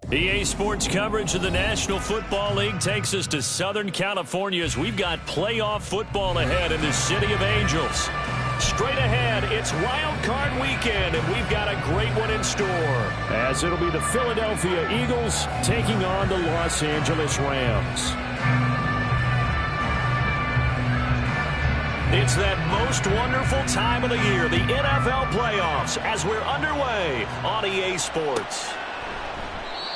EA Sports coverage of the National Football League takes us to Southern California as we've got playoff football ahead in the City of Angels. Straight ahead, it's Wildcard weekend, and we've got a great one in store, as it'll be the Philadelphia Eagles taking on the Los Angeles Rams. It's that most wonderful time of the year, the NFL playoffs, as we're underway on EA Sports.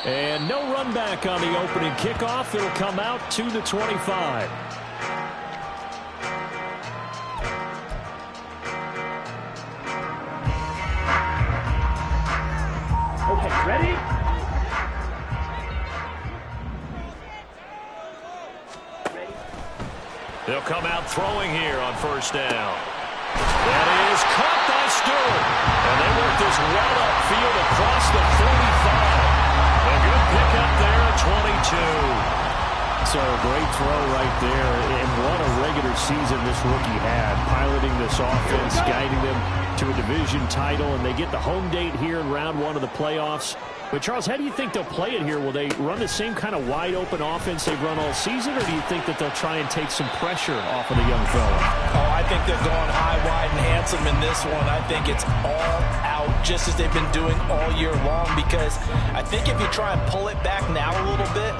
And no run back on the opening kickoff. It'll come out to the 25. Okay, ready? They'll come out throwing here on first down. That is caught by Stewart. And they work this well upfield across the 45. A good pickup there at 22. So a great throw right there. And what a regular season this rookie had. Piloting this offense, guiding them to a division title. And they get the home date here in round one of the playoffs. But, Charles, how do you think they'll play it here? Will they run the same kind of wide-open offense they've run all season, or do you think that they'll try and take some pressure off of the young fella? Oh, I think they're going high, wide, and handsome in this one. I think it's all out, just as they've been doing all year long, because I think if you try and pull it back now a little bit,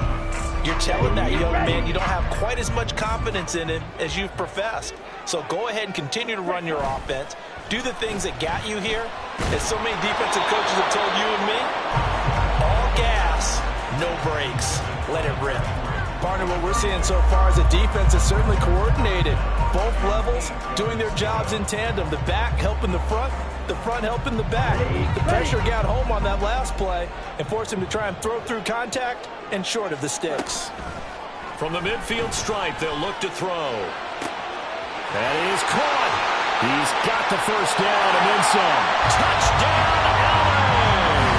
you're telling that young man you don't have quite as much confidence in him as you've professed. So go ahead and continue to run your offense. Do the things that got you here. As so many defensive coaches have told you and me, all gas, no brakes. Let it rip. Partner, what we're seeing so far is a defense is certainly coordinated. Both levels doing their jobs in tandem. The back helping the front helping the back. The pressure got home on that last play and forced him to try and throw through contact and short of the sticks. From the midfield stripe, they'll look to throw. That is caught. He's got the first down and then some. Touchdown, Allen!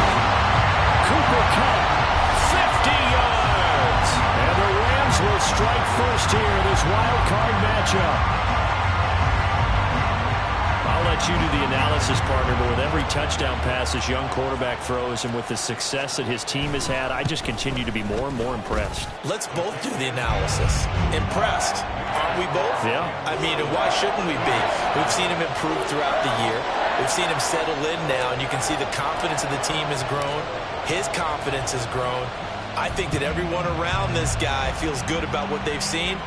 Cooper Kupp, 50 yards. And the Rams will strike first here in this wild card matchup. I'll let you do the analysis, partner, but with every touchdown pass this young quarterback throws and with the success that his team has had, I just continue to be more and more impressed. Let's both do the analysis. Impressed. Aren't we both? Yeah. I mean, why shouldn't we be? We've seen him improve throughout the year. We've seen him settle in now, and you can see the confidence of the team has grown. His confidence has grown. I think that everyone around this guy feels good about what they've seen,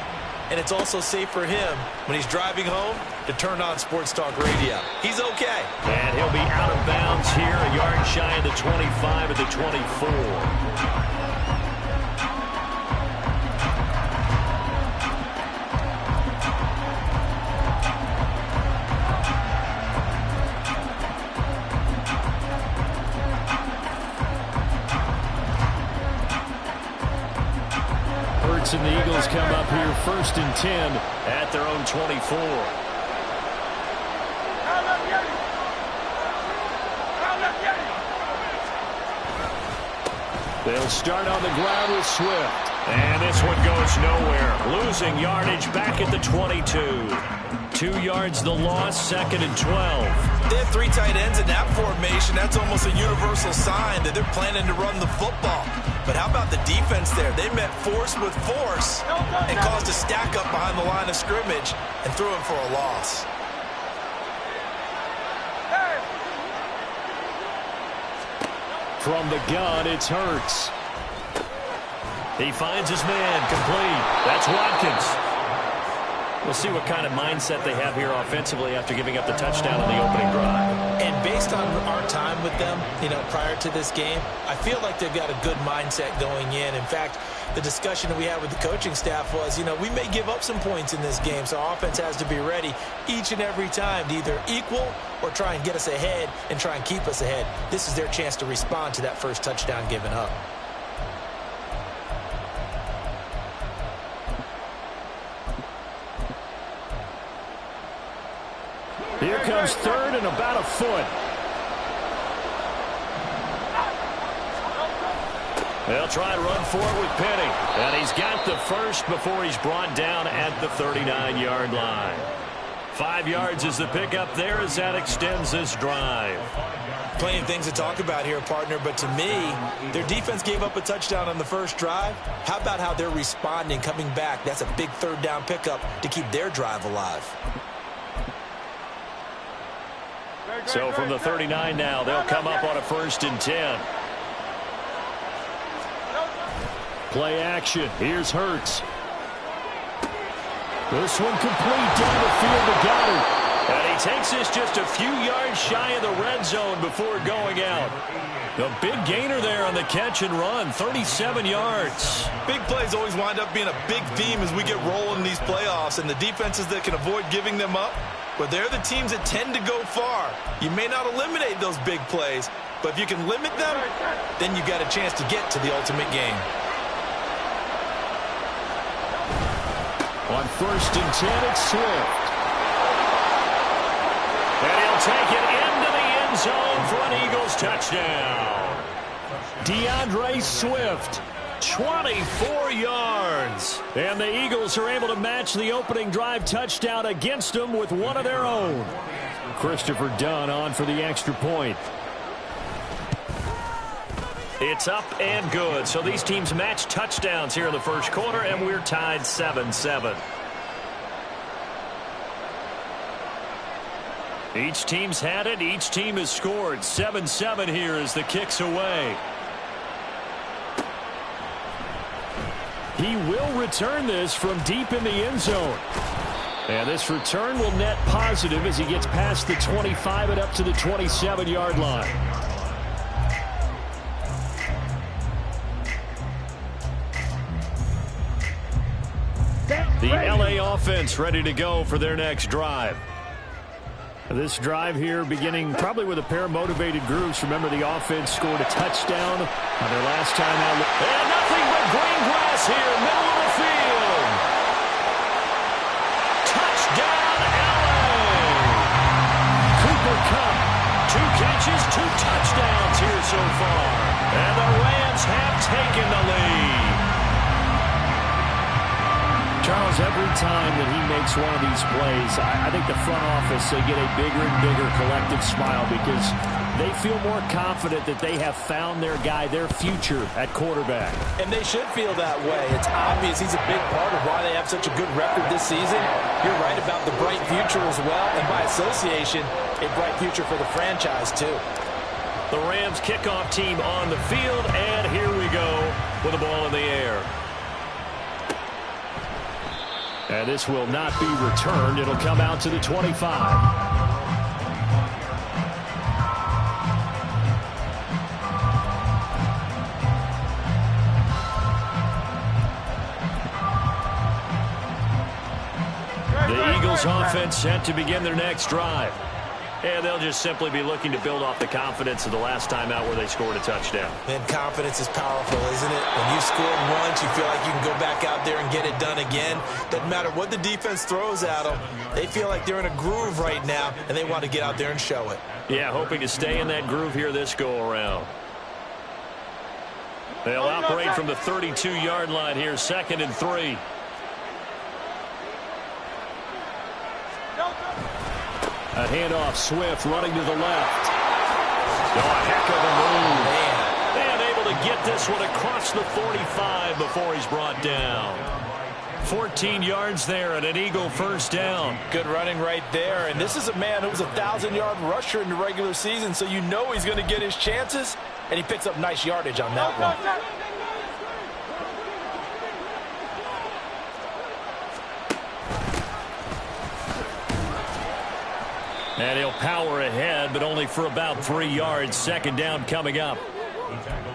and it's also safe for him when he's driving home to turn on Sports Talk Radio. He's okay. And he'll be out of bounds here, a yard shy of the 25 at the 24. And the Eagles come up here first and 10 at their own 24. They'll start on the ground with Swift. And this one goes nowhere. Losing yardage back at the 22. 2 yards the loss, second and 12. They have 3 tight ends in that formation. That's almost a universal sign that they're planning to run the football. But how about the defense there? They met force with force and caused a stack up behind the line of scrimmage and threw him for a loss. From the gun, it's Hurts. He finds his man, complete. That's Watkins. We'll see what kind of mindset they have here offensively after giving up the touchdown on the opening drive. And based on our time with them, prior to this game, I feel like they've got a good mindset going in. In fact, the discussion that we had with the coaching staff was, we may give up some points in this game, so our offense has to be ready each and every time to either equal or try and get us ahead and try and keep us ahead. This is their chance to respond to that first touchdown given up. Here comes third and about a foot. They'll try and run for it with Penny. And he's got the first before he's brought down at the 39-yard line. 5 yards is the pickup there as that extends this drive. Plenty of things to talk about here, partner, but to me, their defense gave up a touchdown on the first drive. How about how they're responding, coming back? That's a big third down pickup to keep their drive alive. So from the 39 now, they'll come up on a 1st and 10. Play action. Here's Hurts. This one complete down the field to Goddard. And he takes this just a few yards shy of the red zone before going out. The big gainer there on the catch and run, 37 yards. Big plays always wind up being a big theme as we get rolling in these playoffs, and the defenses that can avoid giving them up, but they're the teams that tend to go far. You may not eliminate those big plays, but if you can limit them, then you got a chance to get to the ultimate game. On 1st and 10, it's Swift. And he'll take it into the end zone for an Eagles touchdown. DeAndre Swift, 24 yards. And the Eagles are able to match the opening drive touchdown against them with one of their own. Christopher Dunn on for the extra point. It's up and good. So these teams match touchdowns here in the first quarter, and we're tied 7-7. Each team's had it. Each team has scored. 7-7 here as the kick's away. He will return this from deep in the end zone. And this return will net positive as he gets past the 25 and up to the 27-yard line. The LA offense ready to go for their next drive. This drive here beginning probably with a pair of motivated groups. Remember, the offense scored a touchdown on their last time out. And nothing but green grass here, middle of the field. Touchdown, LA! Cooper Kupp, 2 catches, 2 touchdowns here so far. And the Rams have taken the lead. Charles, every time that he makes one of these plays, I think the front office, they get a bigger and bigger collective smile because they feel more confident that they have found their guy, their future at quarterback. And they should feel that way. It's obvious he's a big part of why they have such a good record this season. You're right about the bright future as well, and by association, a bright future for the franchise too. The Rams kickoff team on the field, and here we go with the ball in the air. And this will not be returned. It'll come out to the 25. The Eagles offense set to begin their next drive. And they'll just simply be looking to build off the confidence of the last time out where they scored a touchdown. And confidence is powerful, isn't it? When you scored once, you feel like you can go back out there and get it done again. Doesn't matter what the defense throws at them. They feel like they're in a groove right now, and they want to get out there and show it. Yeah, hoping to stay in that groove here this go-around. They'll operate from the 32-yard line here, 2nd and 3. A handoff, Swift running to the left. Oh, a heck of a move. And able to get this one across the 45 before he's brought down. 14 yards there and an Eagle first down. Good running right there. And this is a man who was a 1,000-yard rusher in the regular season, so you know he's going to get his chances. And he picks up nice yardage on that one. And he'll power ahead, but only for about 3 yards. 2nd down coming up.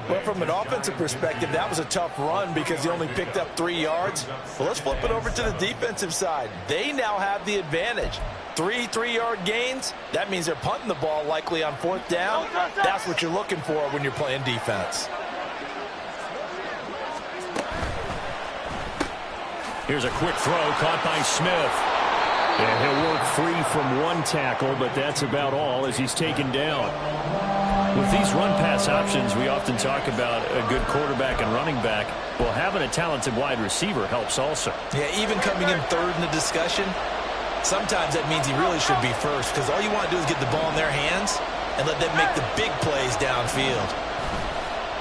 Well, from an offensive perspective, that was a tough run because he only picked up 3 yards. Well, let's flip it over to the defensive side. They now have the advantage. 3 3-yard gains. That means they're punting the ball likely on 4th down. That's what you're looking for when you're playing defense. Here's a quick throw caught by Smith. And he'll work free from one tackle, but that's about all as he's taken down. With these run-pass options, we often talk about a good quarterback and running back. Well, having a talented wide receiver helps also. Yeah, even coming in 3rd in the discussion, sometimes that means he really should be first because all you want to do is get the ball in their hands. and let them make the big plays downfield.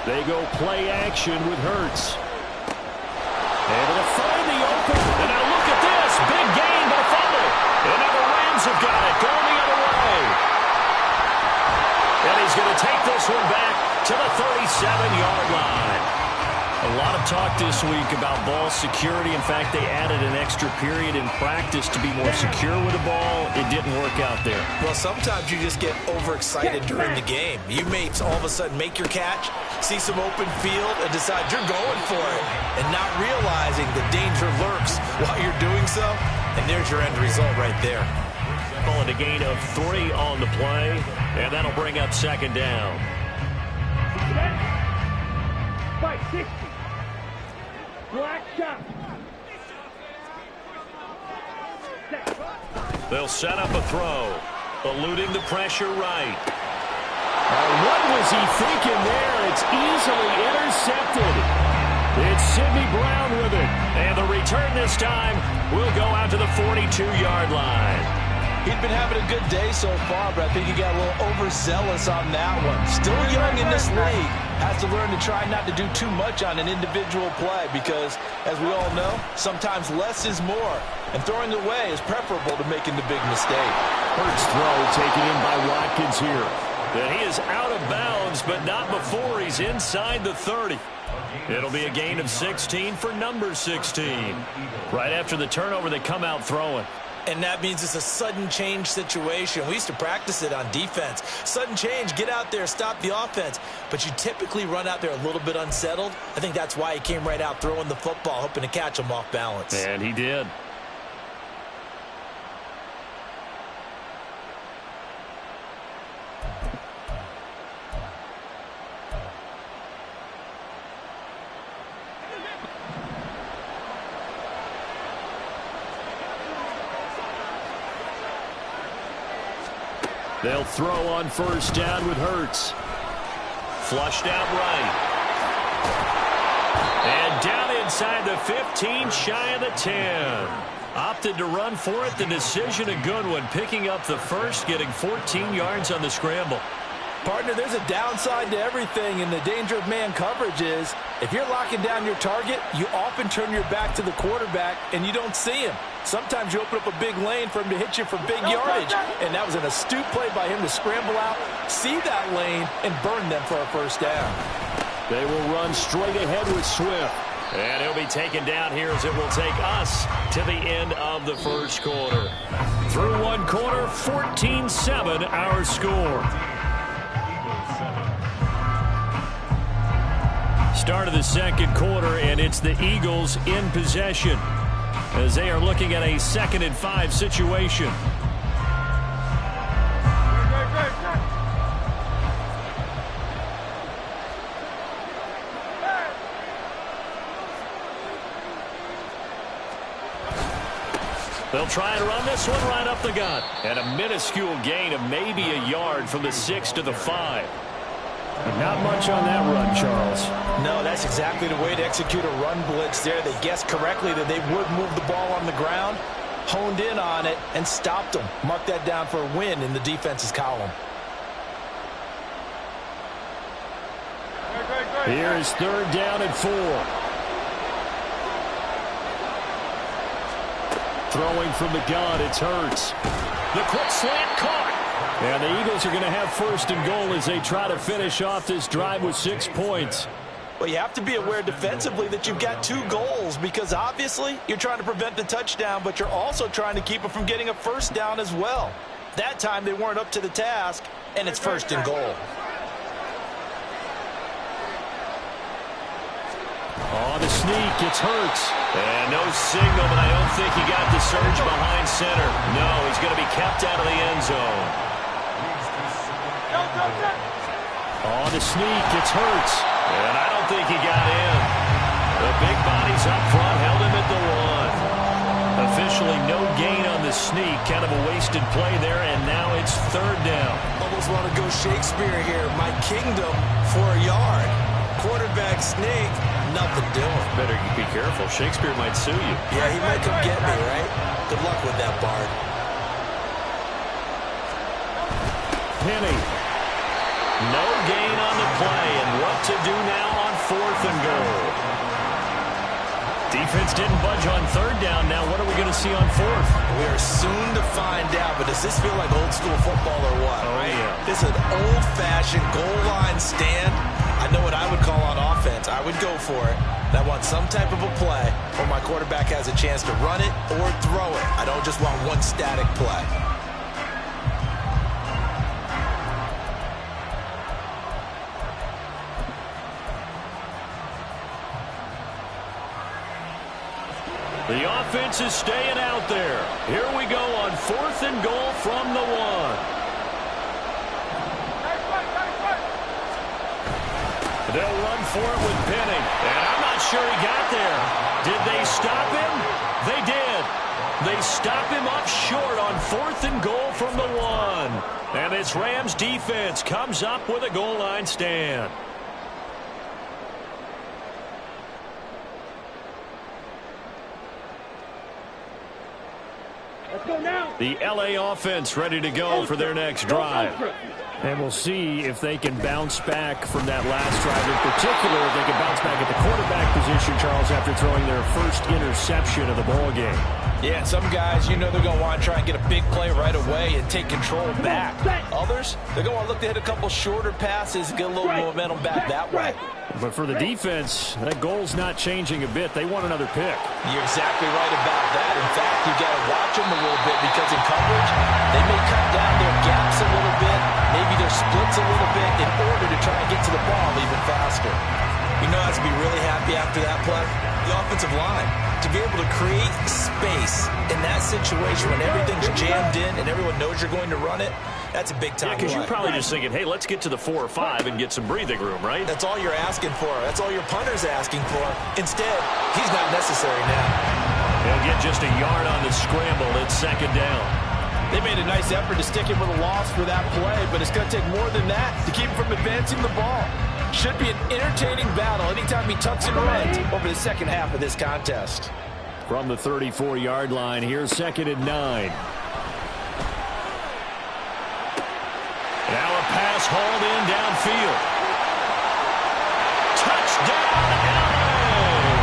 They go play action with Hurts. Able to find the open. And now look at this. Big gain, but a fumble. And now the Rams have got it. Going the other way. And he's going to take this one back to the 37-yard line. A lot of talk this week about ball security. In fact, they added an extra period in practice to be more secure with the ball. It didn't work out there. Well, sometimes you just get overexcited during the game. You may all of a sudden make your catch, see some open field, and decide you're going for it, and not realizing the danger lurks while you're doing so. And there's your end result right there. Calling a gain of 3 on the play, and that'll bring up second down. Fight 60. Black shot. They'll set up a throw. Eluding the pressure right. What was he thinking there? It's easily intercepted. It's Sidney Brown with it. And the return this time will go out to the 42-yard line. He'd been having a good day so far, but I think he got a little overzealous on that one. Still young in this league. Has to learn to try not to do too much on an individual play because, as we all know, sometimes less is more. And throwing away is preferable to making the big mistake. Hurts throw taken in by Watkins here. And he is out of bounds, but not before he's inside the 30. It'll be a gain of 16 for number 16. Right after the turnover, they come out throwing. And that means it's a sudden change situation. We used to practice it on defense. Sudden change, get out there, stop the offense. But you typically run out there a little bit unsettled. I think that's why he came right out throwing the football, hoping to catch him off balance. And he did. They'll throw on first down with Hurts. Flushed out right. And down inside the 15, shy of the 10. Opted to run for it. The decision a good one. Picking up the first, getting 14 yards on the scramble. Partner, there's a downside to everything, and the danger of man coverage is if you're locking down your target, you often turn your back to the quarterback and you don't see him. Sometimes you open up a big lane for him to hit you for big yardage, and that was an astute play by him to scramble out, see that lane, and burn them for a first down. They will run straight ahead with Swift. And he'll be taken down here as it will take us to the end of the first quarter. Through one quarter, 14-7 our score. Start of the second quarter, and it's the Eagles in possession as they are looking at a 2nd and 5 situation. They'll try and run this one right up the gut. And a minuscule gain of maybe a yard from the 6 to the 5. Not much on that run, Charles. No, that's exactly the way to execute a run blitz there. They guessed correctly that they would move the ball on the ground, honed in on it, and stopped them. Mark that down for a win in the defense's column. Here is 3rd down and 4. Throwing from the gun, it's Hurts. The quick slant caught. And the Eagles are going to have 1st and goal as they try to finish off this drive with 6 points. Well, you have to be aware defensively that you've got 2 goals because obviously you're trying to prevent the touchdown, but you're also trying to keep it from getting a first down as well. That time they weren't up to the task, and it's 1st and goal. On the sneak, it's Hurts. And no signal, but I don't think he got the surge behind center. No, he's going to be kept out of the end zone. On the sneak, it's Hurts. And I don't think he got in. The big bodies up front held him at the 1. Officially no gain on the sneak. Kind of a wasted play there, and now it's 3rd down. Almost want to go Shakespeare here. My kingdom for a yard. Quarterback sneak, nothing doing. Better be careful. Shakespeare might sue you. Yeah, he might come get me, right? Good luck with that, Bard. Penny No gain on the play, and what to do now on 4th and goal. Defense didn't budge on 3rd down. Now what are we going to see on 4th? We are soon to find out, but does this feel like old school football or what? Oh, right? yeah. This is an old-fashioned goal line stand. I know what I would call on offense. I would go for it. I want some type of a play where my quarterback has a chance to run it or throw it. I don't just want one static play. The offense is staying out there. Here we go on 4th and goal from the 1. They'll run for it with Penning. And I'm not sure he got there. Did they stop him? They did. They stop him up short on 4th and goal from the 1. And this Rams defense comes up with a goal line stand. Let's go now. The LA offense ready to go for their next drive. And we'll see if they can bounce back from that last drive. In particular, if they can bounce back at the quarterback position, Charles, after throwing their first interception of the ball game. Yeah, some guys, you know they're going to want to try and get a big play right away and take control back. Others, they're going to want to look to hit a couple shorter passes and get a little momentum back that way. But for the defense, that goal's not changing a bit. They want another pick. You're exactly right about that. In fact, you got to watch them a little bit because in coverage, they may cut down their gaps a little bit, maybe their splits a little bit in order to try and get to the ball even faster. You know, I have to be really happy after that play. The offensive line, to be able to create space in that situation when everything's jammed in and everyone knows you're going to run it, that's a big-time because play. you're probably just thinking, hey, let's get to the 4 or 5 and get some breathing room, right? That's all you're asking for. That's all your punter's asking for. Instead, he's not necessary now. He'll get just a yard on the scramble. It's 2nd down. They made a nice effort to stick him with a loss for that play, but it's going to take more than that to keep him from advancing the ball. Should be an entertaining battle anytime he tucks and runs over the second half of this contest. From the 34-yard line, here's 2nd and 9. Now a pass hauled in downfield. Touchdown, LA!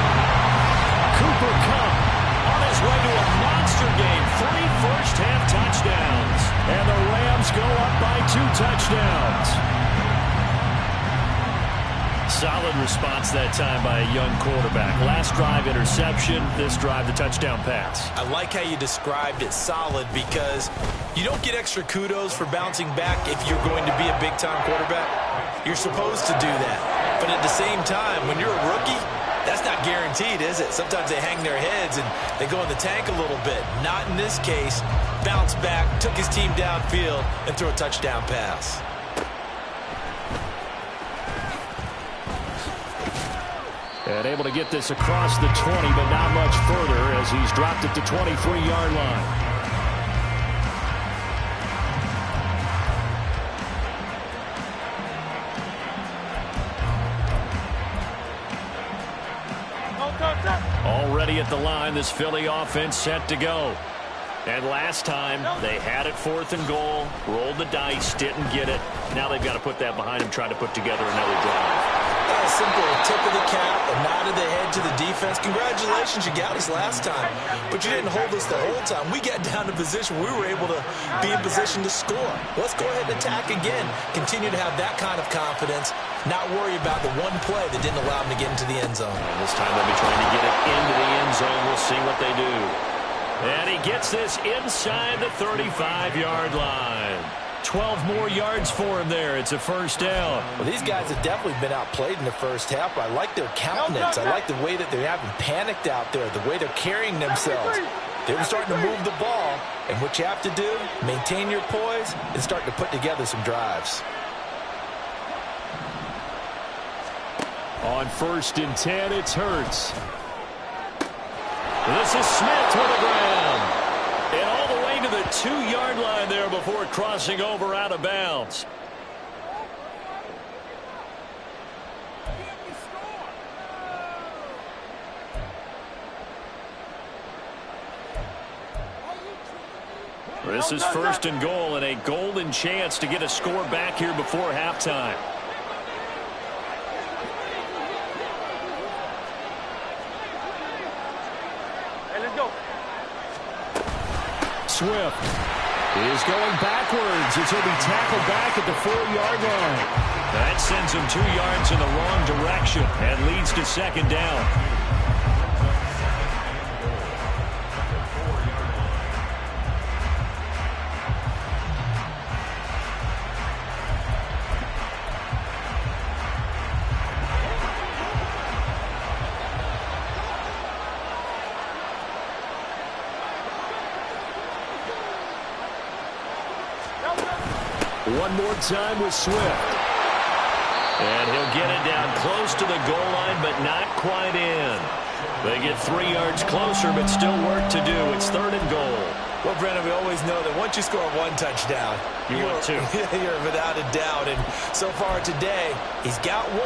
Cooper Kupp on his way to a monster game. 3 first-half touchdowns. And the Rams go up by 2 touchdowns. Solid response that time by a young quarterback. Last drive, interception. This drive, the touchdown pass. I like how you described it, solid, because you don't get extra kudos for bouncing back if you're going to be a big-time quarterback. You're supposed to do that. But at the same time, when you're a rookie, that's not guaranteed, is it? Sometimes they hang their heads and they go in the tank a little bit. Not in this case. Bounced back, took his team downfield, and threw a touchdown pass. And able to get this across the 20, but not much further as he's dropped it to 23-yard line. Already at the line, this Philly offense set to go. And last time, they had it 4th and goal, rolled the dice, didn't get it. Now they've got to put that behind them, try to put together another drive. Simple tip of the cap, a nod of the head to the defense. Congratulations, you got us last time, but you didn't hold us the whole time. We got down to position. We were able to be in position to score. Let's go ahead and attack again. Continue to have that kind of confidence, not worry about the one play that didn't allow them to get into the end zone. And this time they'll be trying to get it into the end zone. We'll see what they do. And he gets this inside the 35-yard line. 12 more yards for him there. It's a first down. Well, these guys have definitely been outplayed in the first half, but I like their countenance. I like the way that they haven't panicked out there, the way they're carrying themselves. They're starting to move the ball, and what you have to do, maintain your poise and start to put together some drives. On 1st and 10, it's Hurts. This is Smith to the ground. And all the way to the 2-yard line there before crossing over out of bounds. This is first and goal and a golden chance to get a score back here before halftime. Hey, let's go. Swift is going backwards as he'll be tackled back at the 4-yard line. That sends him 2 yards in the wrong direction and leads to second down. One more time with Swift. And he'll get it down close to the goal line, but not quite in. They get 3 yards closer, but still work to do. It's third and goal. Well, Brennan, we always know that once you score 1 touchdown, you're without a doubt. And so far today, he's got 1,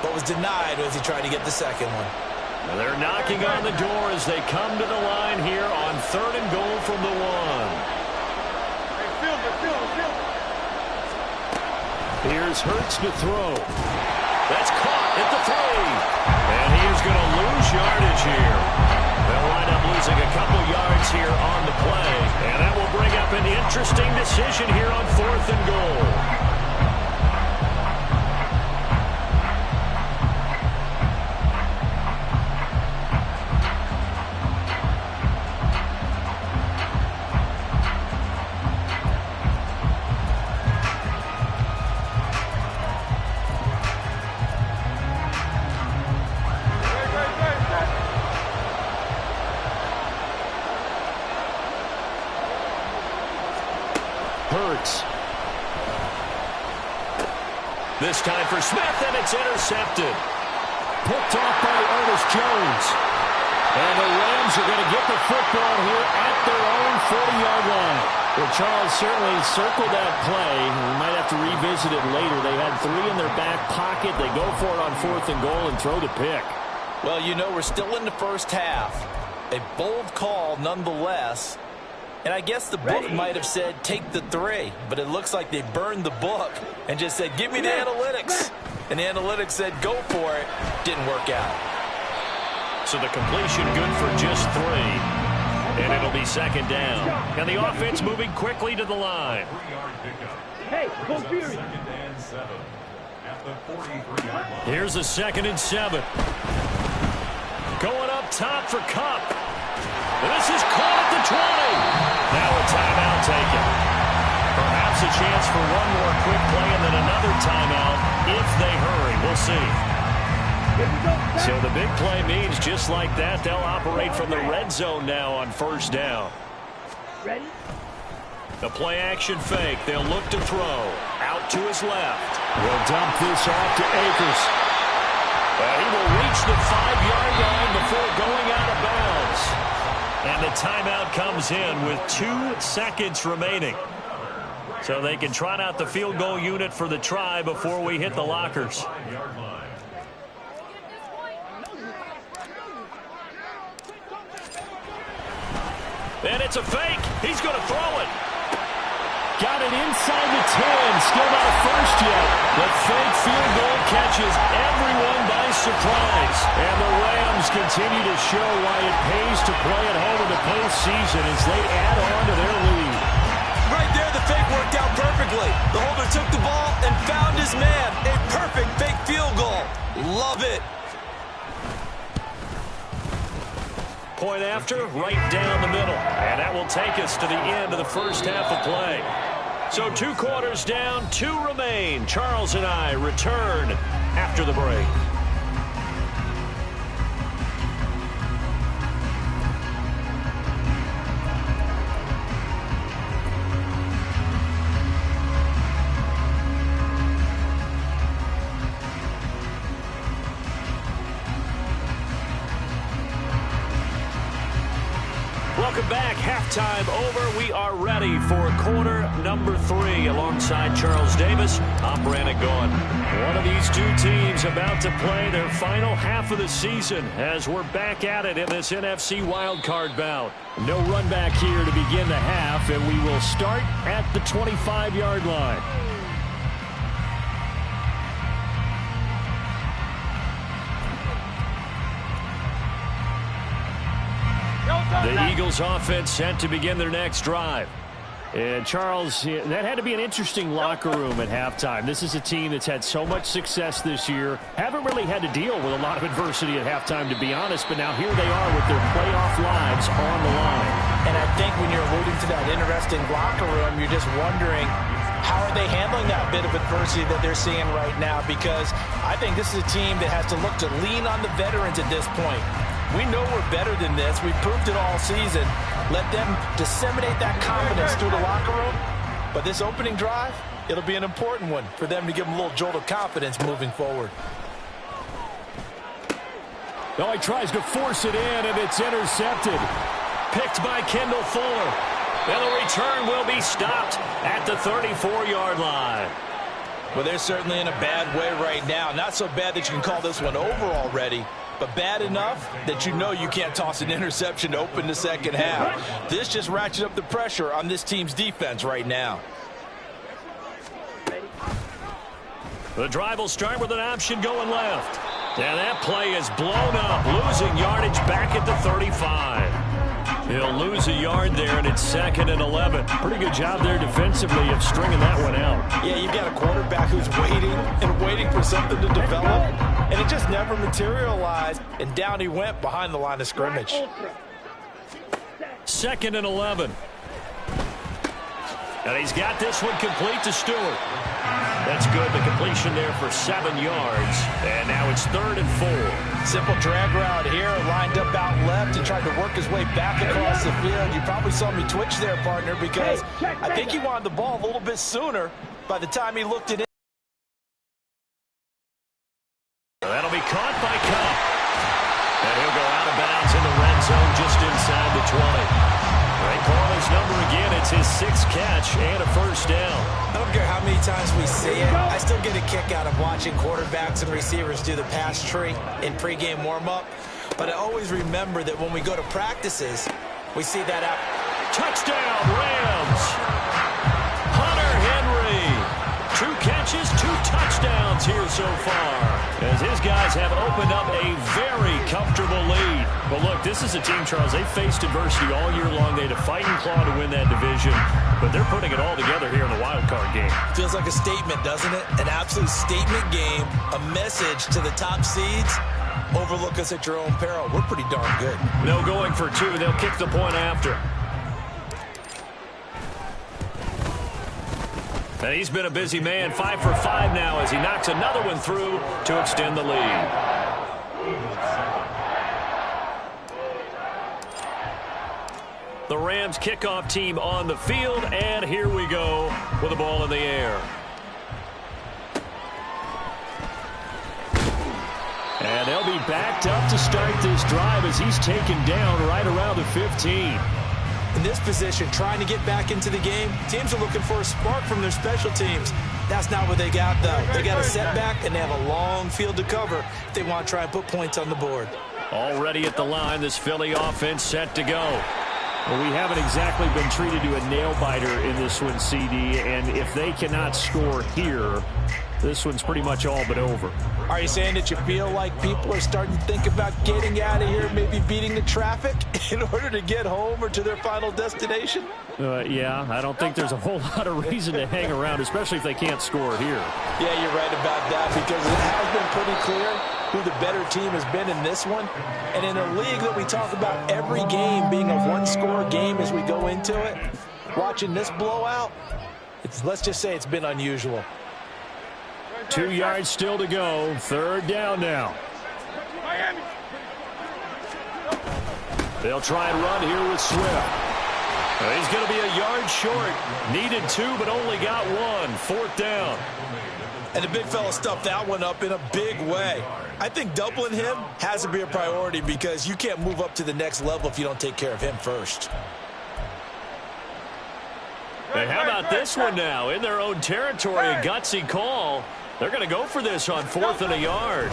but was denied as he tried to get the second one. And they're knocking on the door as they come to the line here on third and goal from the 1. Here's Hurts to throw. That's caught at the 3. And he is going to lose yardage here. They'll wind up losing a couple yards here on the play. And that will bring up an interesting decision here on fourth and goal. This time for Smith, and it's intercepted. Picked off by Ernest Jones. And the Rams are going to get the football here at their own 40-yard line. Well, Charles certainly circled that play. We might have to revisit it later. They had 3 in their back pocket. They go for it on fourth and goal and throw the pick. Well, you know, we're still in the first half. A bold call nonetheless. And I guess the book might have said take the 3, but it looks like they burned the book and just said give me the analytics. And the analytics said go for it. Didn't work out. So the completion good for just 3. And it'll be second down. And the offense moving quickly to the line. Hey, go Fury. Here's a 2nd and 7. Going up top for Kupp. This is caught at the 20. Now a timeout taken. Perhaps a chance for one more quick play and then another timeout if they hurry. We'll see. So the big play means just like that, they'll operate from the red zone now on first down. Ready? The play action fake. They'll look to throw. Out to his left. We'll dump this off to Akers. He will reach the 5-yard line before going out of bounds. And the timeout comes in with 2 seconds remaining. So they can trot out the field goal unit for the try before we hit the lockers. And it's a fake. He's going to throw it. Got it inside the 10. Still not a first yet. The fake field goal catches everyone by surprise. And the Rams continue to show why it pays to play at home in the postseason as they add on to their lead. Right there, the fake worked out perfectly. The holder took the ball and found his man. A perfect fake field goal. Love it. Point after, right down the middle. And that will take us to the end of the first half of play. So 2 quarters down, 2 remain. Charles and I return after the break. Welcome back. Halftime over. We are ready for quarter number 3. Alongside Charles Davis, I'm Brandon Gaughan. One of these two teams about to play their final half of the season as we're back at it in this NFC Wildcard bout. No run back here to begin the half, and we will start at the 25-yard line. The Eagles offense set to begin their next drive. And Charles, that had to be an interesting locker room at halftime. This is a team that's had so much success this year. Haven't really had to deal with a lot of adversity at halftime, to be honest. But now here they are with their playoff lives on the line. And I think when you're alluding to that interesting locker room, you're just wondering, how are they handling that bit of adversity that they're seeing right now? Because I think this is a team that has to look to lean on the veterans at this point. We know we're better than this. We've proved it all season. Let them disseminate that confidence through the locker room. But this opening drive, it'll be an important one for them to give them a little jolt of confidence moving forward. Oh, he tries to force it in, and it's intercepted. Picked by Kendall Fuller. And the return will be stopped at the 34-yard line. Well, they're certainly in a bad way right now. Not so bad that you can call this one over already, but bad enough that you know you can't toss an interception to open the second half. This just ratchets up the pressure on this team's defense right now. The drive will start with an option going left. And that play is blown up, losing yardage back at the 35. He'll lose a yard there, and it's 2nd and 11. Pretty good job there defensively of stringing that one out. Yeah, you've got a quarterback who's waiting and waiting for something to develop, and it just never materialized, and down he went behind the line of scrimmage. 2nd and 11. And he's got this one complete to Stewart. That's good. The completion there for 7 yards. And now it's 3rd and 4. Simple drag route here, lined up out left and tried to work his way back across the field. You probably saw me twitch there, partner, because I think he wanted the ball a little bit sooner by the time he looked it in. That'll be caught by Cup. And he'll go out of bounds in the red zone just inside the 20. They call his number again. It's his 6th catch and a first down. I don't care how many times we see it. I still get a kick out of watching quarterbacks and receivers do the pass tree in pregame warm-up. But I always remember that when we go to practices, we see that out. Touchdown, Rams. Hunter Henry. 2 catches, 2 touchdowns here so far, as his guys have opened up a very comfortable lead. But look, this is a team, Charles, they faced adversity all year long. They had to fight and claw to win that division, but they're putting it all together here in the wild card game. Feels like a statement, doesn't it? An absolute statement game, a message to the top seeds. Overlook us at your own peril. We're pretty darn good. No going for 2. They'll kick the point after. And he's been a busy man, 5 for 5 now as he knocks another one through to extend the lead. The Rams kickoff team on the field, and here we go with the ball in the air. And they'll be backed up to start this drive as he's taken down right around the 15. In this position, trying to get back into the game, teams are looking for a spark from their special teams. That's not what they got, though. They got a setback, and they have a long field to cover if they want to try and put points on the board. Already at the line, this Philly offense set to go. Well, we haven't exactly been treated to a nail-biter in this one, CD, and if they cannot score here, this one's pretty much all but over. Are you saying that you feel like people are starting to think about getting out of here, maybe beating the traffic in order to get home or to their final destination? Yeah, I don't think there's a whole lot of reason to hang around, especially if they can't score here. Yeah, you're right about that, because it has been pretty clear who the better team has been in this one. And in a league that we talk about every game being a one-score game as we go into it, watching this blowout, let's just say it's been unusual. 2 yards still to go. 3rd down now. They'll try and run here with Swift. He's going to be a yard short. Needed 2, but only got 1. 4th down. And the big fella stuffed that one up in a big way. I think doubling him has to be a priority because you can't move up to the next level if you don't take care of him first. And how about this one now? In their own territory, a gutsy call. They're going to go for this on 4th and a yard.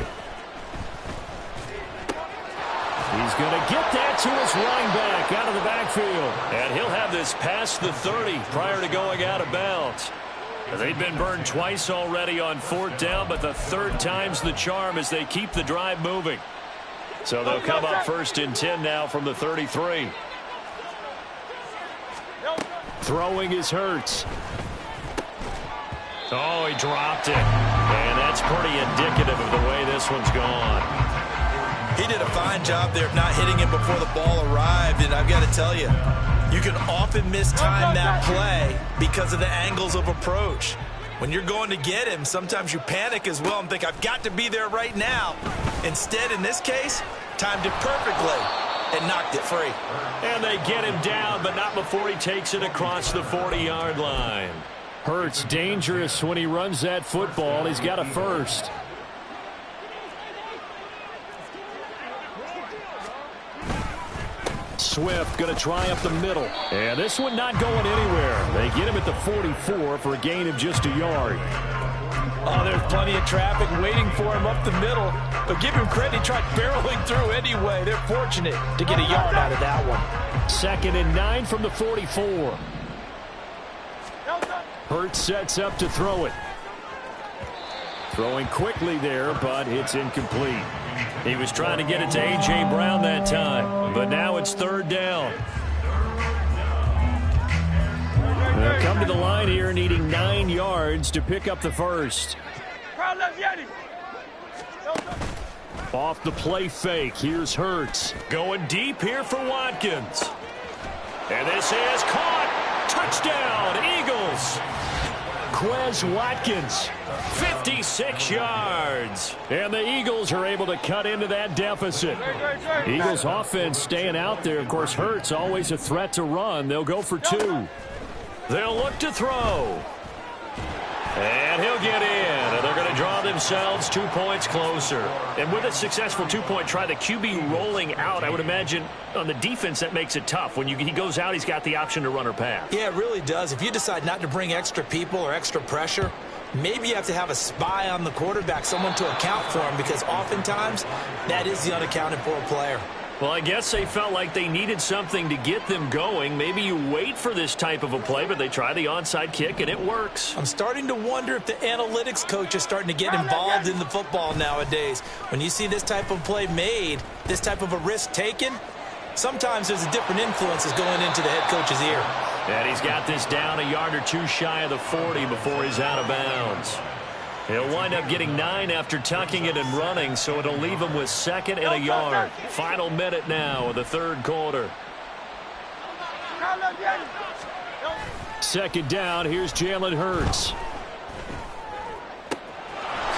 He's going to get that to his running back out of the backfield. And he'll have this past the 30 prior to going out of bounds. They've been burned twice already on 4th down, but the 3rd time's the charm as they keep the drive moving. So they'll come up 1st and 10 now from the 33. Throwing is Hurts. Oh, he dropped it. And that's pretty indicative of the way this one's gone. He did a fine job there of not hitting him before the ball arrived, and I've got to tell you, you can often mistime that play because of the angles of approach. When you're going to get him, sometimes you panic as well and think, I've got to be there right now. Instead, in this case, timed it perfectly and knocked it free. And they get him down, but not before he takes it across the 40-yard line. Hurts dangerous when he runs that football. He's got a first. Swift going to try up the middle. And this one not going anywhere. They get him at the 44 for a gain of just a yard. Oh, there's plenty of traffic waiting for him up the middle. But give him credit, he tried barreling through anyway. They're fortunate to get a yard out of that one. 2nd and 9 from the 44. Hurts sets up to throw it. Throwing quickly there, but it's incomplete. He was trying to get it to A.J. Brown that time, but now it's 3rd down. They'll come to the line here needing 9 yards to pick up the first. Off the play fake, here's Hurts. Going deep here for Watkins. And this is caught. Touchdown, Eagles. Quez Watkins, 56 yards. And the Eagles are able to cut into that deficit. Eagles offense staying out there. Of course, Hurts always a threat to run. They'll go for 2. They'll look to throw. And he'll get in. And they're going to draw themselves 2 points closer. And with a successful 2-point try, the QB rolling out, I would imagine on the defense that makes it tough. When he goes out, he's got the option to run or pass. Yeah, it really does. If you decide not to bring extra people or extra pressure, maybe you have to have a spy on the quarterback, someone to account for him, because oftentimes that is the unaccounted for player. Well, I guess they felt like they needed something to get them going. Maybe you wait for this type of a play, but they try the onside kick, and it works. I'm starting to wonder if the analytics coach is starting to get involved in the football nowadays. When you see this type of play made, this type of a risk taken, sometimes there's a different influences going into the head coach's ear. And he's got this down a yard or 2 shy of the 40 before he's out of bounds. He'll wind up getting 9 after tucking it and running, so it'll leave him with 2nd and a yard. Final minute now of the 3rd quarter. 2nd down, here's Jalen Hurts.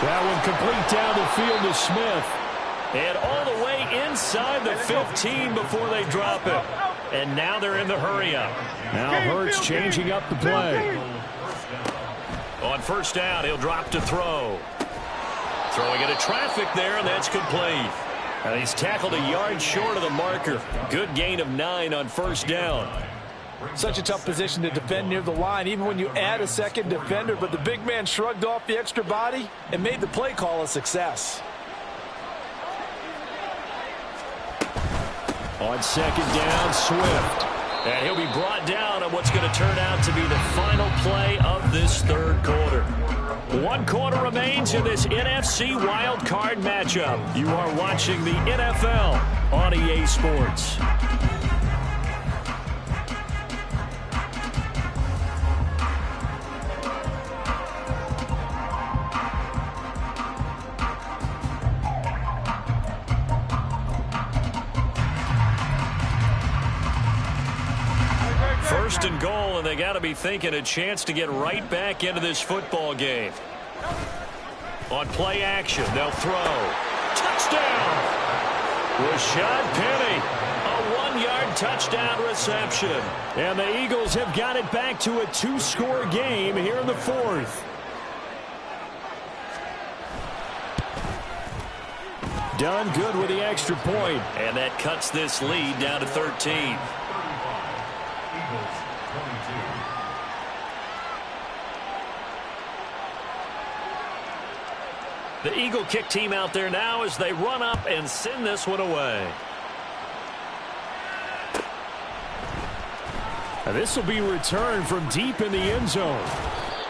That one complete down the field to Smith. And all the way inside the 15 before they drop it. And now they're in the hurry-up. Now Hurts changing up the play. On 1st down, he'll drop to throw. Throwing into traffic there, and that's complete. And he's tackled a yard short of the marker. Good gain of 9 on 1st down. Such a tough position to defend near the line, even when you add a 2nd defender, but the big man shrugged off the extra body and made the play call a success. On 2nd down, Swift. And he'll be brought down on what's going to turn out to be the final play of this 3rd quarter. 1 quarter remains in this NFC Wildcard matchup. You are watching the NFL on EA Sports. First and goal, and they got to be thinking a chance to get right back into this football game. On play action, they'll throw. Touchdown! Rashad Penny, a 1-yard 40-yard touchdown reception. And the Eagles have got it back to a 2-score game here in the fourth. Done good with the extra point. And that cuts this lead down to 13. The Eagle kick team out there now as they run up and send this one away. And this will be returned from deep in the end zone.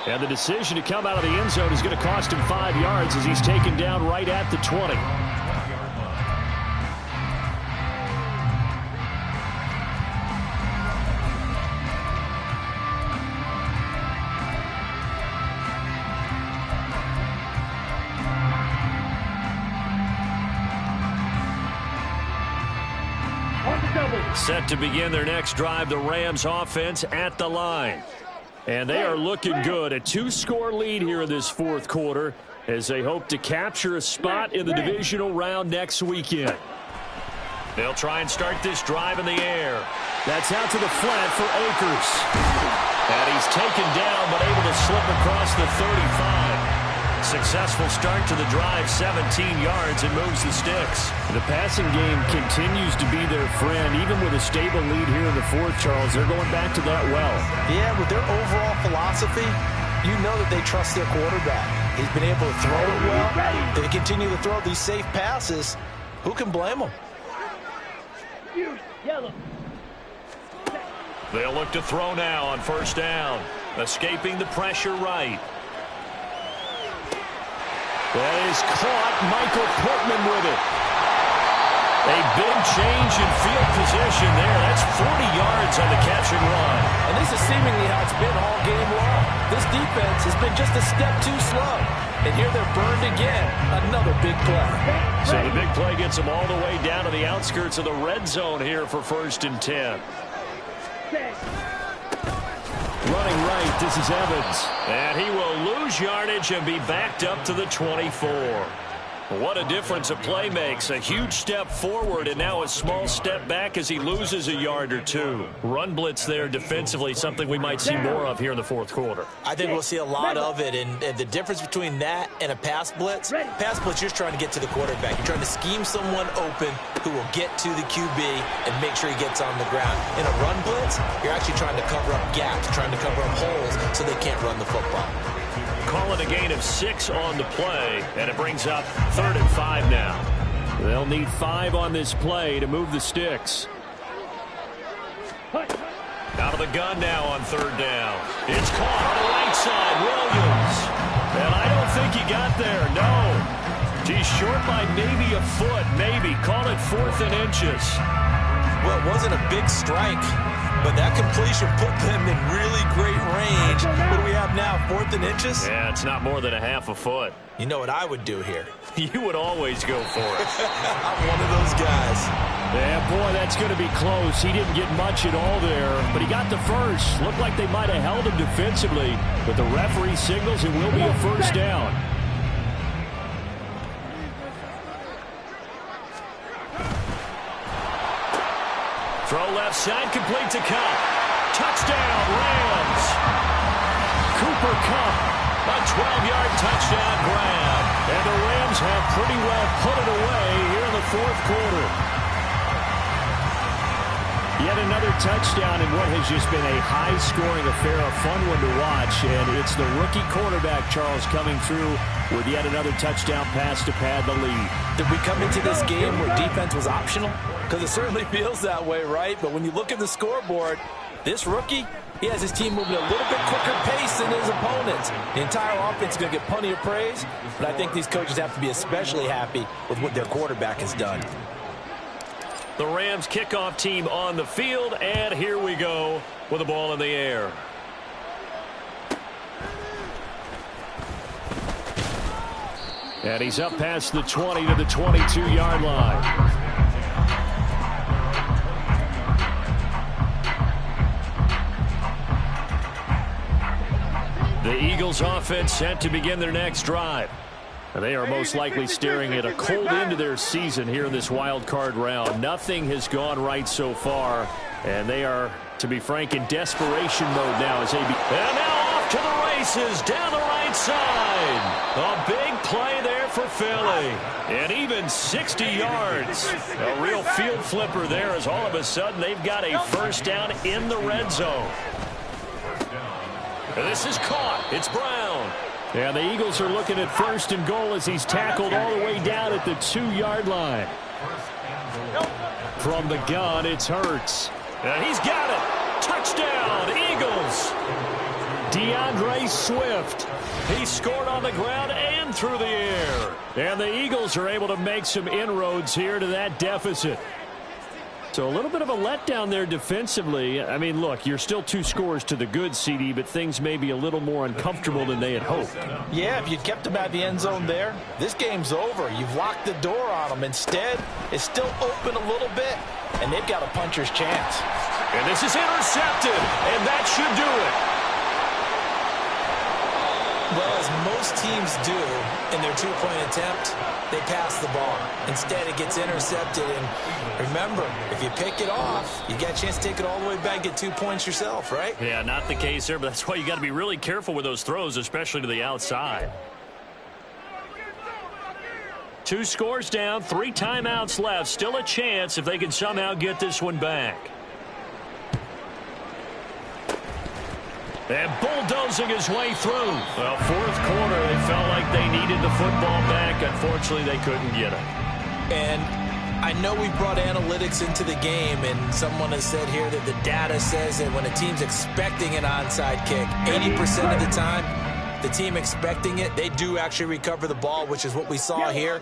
And the decision to come out of the end zone is going to cost him 5 yards as he's taken down right at the 20. Set to begin their next drive, the Rams offense at the line. And they are looking good. A 2-score lead here in this fourth quarter as they hope to capture a spot in the divisional round next weekend. They'll try and start this drive in the air. That's out to the flat for Akers. And he's taken down but able to slip across the 35. Successful start to the drive, 17 yards, and moves the sticks. The passing game continues to be their friend. Even with a stable lead here in the fourth, Charles, they're going back to that well. Yeah, with their overall philosophy, you know that they trust their quarterback. He's been able to throw it well. They continue to throw these safe passes. Who can blame them? They'll look to throw now on first down. Escaping the pressure right. That is caught. Michael Pittman with it. A big change in field position there. That's 40 yards on the catch and run. And this is seemingly how it's been all game long. This defense has been just a step too slow. And here they're burned again. Another big play. So the big play gets them all the way down to the outskirts of the red zone here for 1st and 10. Running right, this is Evans. And he will lose yardage and be backed up to the 24. What a difference a play makes. A huge step forward and now a small step back as he loses a yard or two. Run blitz there defensively, something we might see more of here in the fourth quarter. I think we'll see a lot of it, and the difference between that and a pass blitz, you're trying to get to the quarterback. You're trying to scheme someone open who will get to the QB and make sure he gets on the ground. In a run blitz, you're actually trying to cover up gaps, trying to cover up holes so they can't run the football. Call it a gain of 6 on the play, and it brings up 3rd and 5 now. They'll need 5 on this play to move the sticks. Out of the gun now on 3rd down. It's caught on the right side, Williams. And I don't think he got there, no. He's short by maybe a foot, maybe. Call it 4th and inches. Well, it wasn't a big strike, but that completion put them in really great range. What do we have now, 4th and inches? Yeah, it's not more than a half a foot. You know what I would do here? You would always go for it. I'm one of those guys. Yeah, boy, that's going to be close. He didn't get much at all there, but he got the first. Looked like they might have held him defensively, but the referee signals it will be a first down. Throw left side, complete to Cup. Touchdown, Rams. Cooper Kupp, a 12-yard touchdown grab. And the Rams have pretty well put it away here in the fourth quarter. Yet another touchdown in what has just been a high-scoring affair, a fun one to watch. And it's the rookie quarterback, Charles, coming through with yet another touchdown pass to pad the lead. Did we come into this game where defense was optional? Because it certainly feels that way, right? But when you look at the scoreboard, this rookie, he has his team moving a little bit quicker pace than his opponents. The entire offense is going to get plenty of praise, but I think these coaches have to be especially happy with what their quarterback has done. The Rams kickoff team on the field, and here we go with the ball in the air. And he's up past the 20 to the 22-yard line. The Eagles offense set to begin their next drive. They are most likely staring at a cold end to their season here in this wild card round. Nothing has gone right so far, and they are, to be frank, in desperation mode now as they And now off to the races down the right side. A big play there for Philly. And even 60 yards. A real field flipper there as all of a sudden they've got a first down in the red zone. And this is caught. It's Brown. And the Eagles are looking at first and goal as he's tackled all the way down at the 2-yard line. From the gun, it's Hurts. And he's got it. Touchdown, Eagles. DeAndre Swift. He scored on the ground and through the air. And the Eagles are able to make some inroads here to that deficit. So a little bit of a letdown there defensively. I mean, look, you're still 2 scores to the good, CD, but things may be a little more uncomfortable than they had hoped. Yeah, if you'd kept them out of the end zone there, this game's over. You've locked the door on them. Instead, it's still open a little bit, and they've got a puncher's chance. And this is intercepted, and that should do it. Well, as most teams do in their 2-point attempt, they pass the ball. Instead, it gets intercepted. And remember, if you pick it off, you got a chance to take it all the way back, get 2 points yourself, right? Yeah, not the case there, but that's why you got to be really careful with those throws, especially to the outside. 2 scores down, 3 timeouts left. Still a chance if they can somehow get this one back. And bulldozing his way through. Well, 4th quarter, they felt like they needed the football back. Unfortunately, they couldn't get it. And I know we brought analytics into the game, and someone has said here that the data says that when a team's expecting an onside kick, 80% of the time, the team expecting it, they do actually recover the ball, which is what we saw here.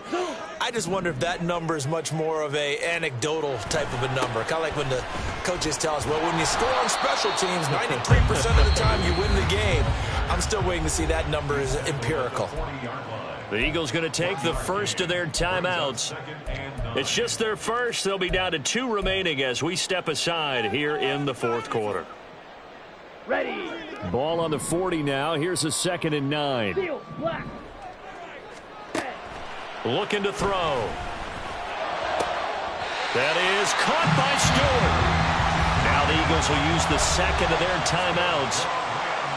I just wonder if that number is much more of a anecdotal type of a number. Kind of like when the coaches tell us, well, when you score on special teams, 93% of the time you win the game. I'm still waiting to see that number is empirical. The Eagles going to take the first of their timeouts. It's just their first. They'll be down to 2 remaining as we step aside here in the 4th quarter. Ready. Ball on the 40 now. Here's a 2nd and 9. Looking to throw. That is caught by Stewart. Now the Eagles will use the 2nd of their timeouts.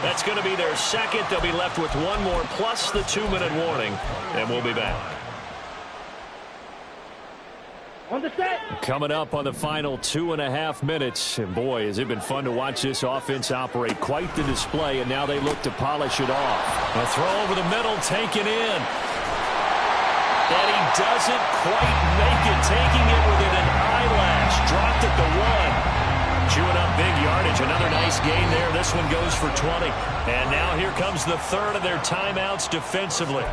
That's going to be their 2nd. They'll be left with 1 more plus the 2-minute warning. And we'll be back. On the set. Coming up on the final 2.5 minutes. And boy, has it been fun to watch this offense operate. Quite the display, and now they look to polish it off. A throw over the middle, taken in. And he doesn't quite make it, taking it within an eyelash. Dropped at the 1. Chewing up big yardage. Another nice gain there. This one goes for 20. And now here comes the 3rd of their timeouts defensively.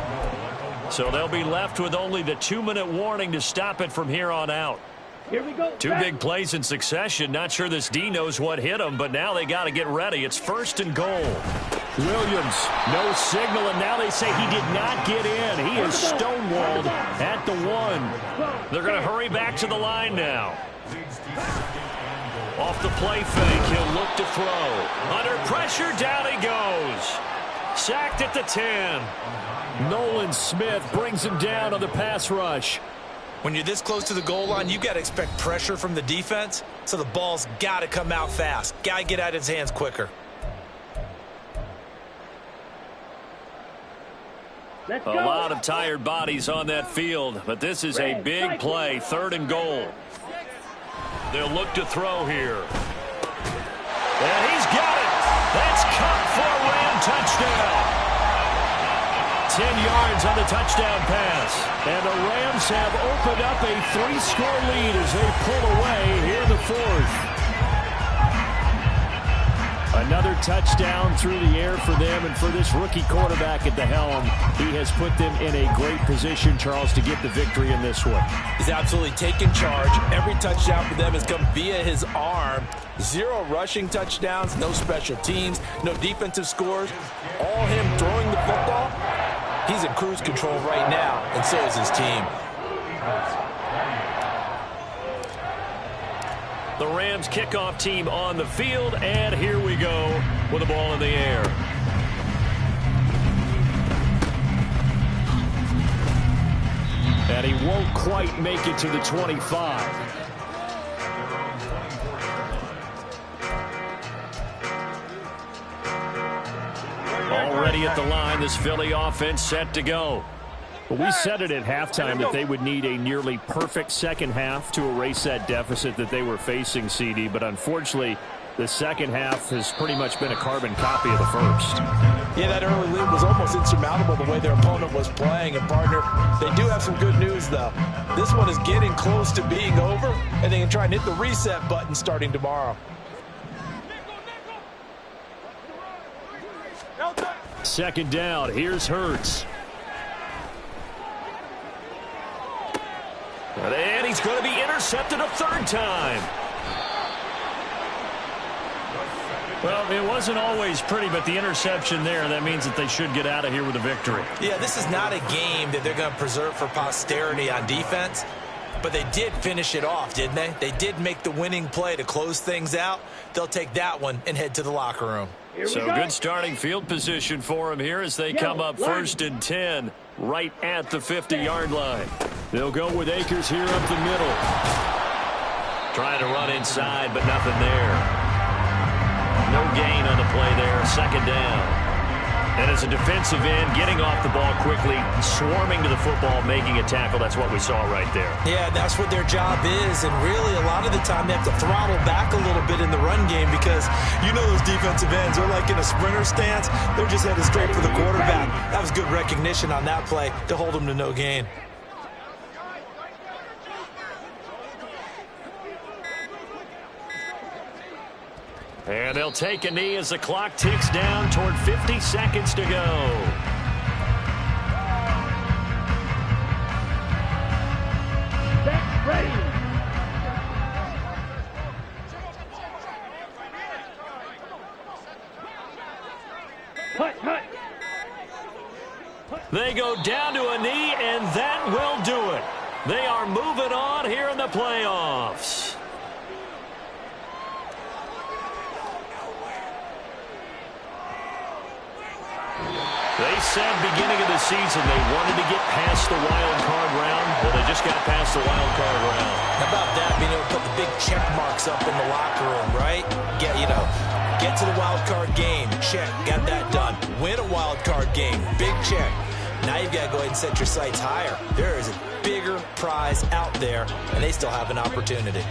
So they'll be left with only the 2-minute warning to stop it from here on out. Here we go. 2 big plays in succession. Not sure this D knows what hit him, but now they got to get ready. It's 1st and goal. Williams, no signal, and now they say he did not get in. He is stonewalled at the 1. They're going to hurry back to the line now. Off the play fake, he'll look to throw. Under pressure, down he goes. Sacked at the 10. Nolan Smith brings him down on the pass rush. When you're this close to the goal line, you got to expect pressure from the defense, so the ball's got to come out fast. Got to get out of his hands quicker. A lot of tired bodies on that field, but this is a big play, 3rd and goal. They'll look to throw here. And he's got it. That's caught for a Ram touchdown. 10 yards on the touchdown pass. And the Rams have opened up a 3-score lead as they pull away here in the 4th. Another touchdown through the air for them, and for this rookie quarterback at the helm, he has put them in a great position, Charles, to get the victory in this one. He's absolutely taken charge. Every touchdown for them has come via his arm. 0 rushing touchdowns, no special teams, no defensive scores. All him throwing the football. He's in cruise control right now, and so is his team. The Rams kickoff team on the field, and here we go with the ball in the air. And he won't quite make it to the 25. Already at the line, this Philly offense set to go. Well, we said it at halftime that they would need a nearly perfect second half to erase that deficit that they were facing, CD. But unfortunately, the second half has pretty much been a carbon copy of the first. Yeah, that early lead was almost insurmountable the way their opponent was playing. And, partner, they do have some good news, though. This one is getting close to being over, and they can try and hit the reset button starting tomorrow. Second down. Here's Hurts. And he's going to be intercepted a third time. Well, it wasn't always pretty, but the interception there, that means that they should get out of here with a victory. Yeah, this is not a game that they're going to preserve for posterity on defense, but they did finish it off, didn't they? They did make the winning play to close things out. They'll take that one and head to the locker room. So good starting field position for him here as they come up 1st and 10 right at the 50-yard line. They'll go with Akers here up the middle. Trying to run inside, but nothing there. No gain on the play there. Second down. And as a defensive end, getting off the ball quickly, swarming to the football, making a tackle. That's what we saw right there. Yeah, that's what their job is. And really, a lot of the time, they have to throttle back a little bit in the run game because you know those defensive ends, they're like in a sprinter stance. They're just headed straight for the quarterback. That was good recognition on that play to hold them to no gain. And they'll take a knee as the clock ticks down toward 50 seconds to go. Set, ready. Hut. They go down to a knee, and that will do it. They are moving on here in the playoffs. They said beginning of the season they wanted to get past the wild card round. Well, they just got past the wild card round. How about that, being able to put the big check marks up in the locker room, right? Get to the wild card game, check, got that done. Win a wild card game, big check. Now you've got to go ahead and set your sights higher. There is a bigger prize out there, and they still have an opportunity.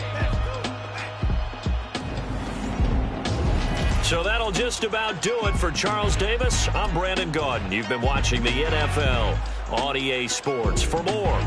So that'll just about do it for Charles Davis. I'm Brandon Gaudin. You've been watching the NFL on EA Sports. For more